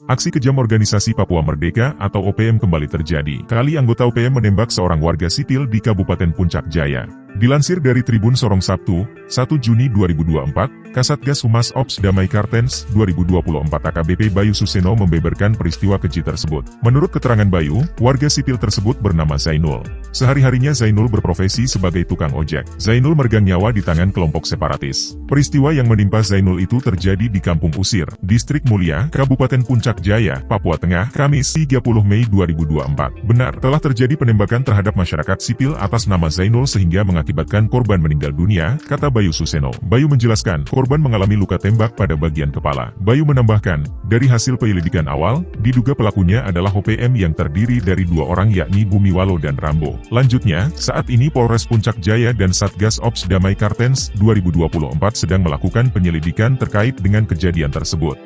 Aksi kejam organisasi Papua Merdeka atau OPM kembali terjadi. Kali anggota OPM menembak seorang warga sipil di Kabupaten Puncak Jaya. Dilansir dari Tribun Sorong Sabtu, 1 Juni 2024, Kasatgas Humas Ops Damai Kartens 2024 AKBP Bayu Suseno membeberkan peristiwa keji tersebut. Menurut keterangan Bayu, warga sipil tersebut bernama Zainul. Sehari-harinya Zainul berprofesi sebagai tukang ojek. Zainul meregang nyawa di tangan kelompok separatis. Peristiwa yang menimpa Zainul itu terjadi di Kampung Usir, Distrik Mulia, Kabupaten Puncak Jaya, Papua Tengah, Kamis 30 Mei 2024. Benar, telah terjadi penembakan terhadap masyarakat sipil atas nama Zainul sehingga mengakibatkan korban meninggal dunia, kata Bayu Suseno. Bayu menjelaskan, korban mengalami luka tembak pada bagian kepala. Bayu menambahkan, dari hasil penyelidikan awal, diduga pelakunya adalah OPM yang terdiri dari 2 orang yakni Bumiwalo dan Rambo. Lanjutnya, saat ini Polres Puncak Jaya dan Satgas Ops Damai Kartens 2024 sedang melakukan penyelidikan terkait dengan kejadian tersebut.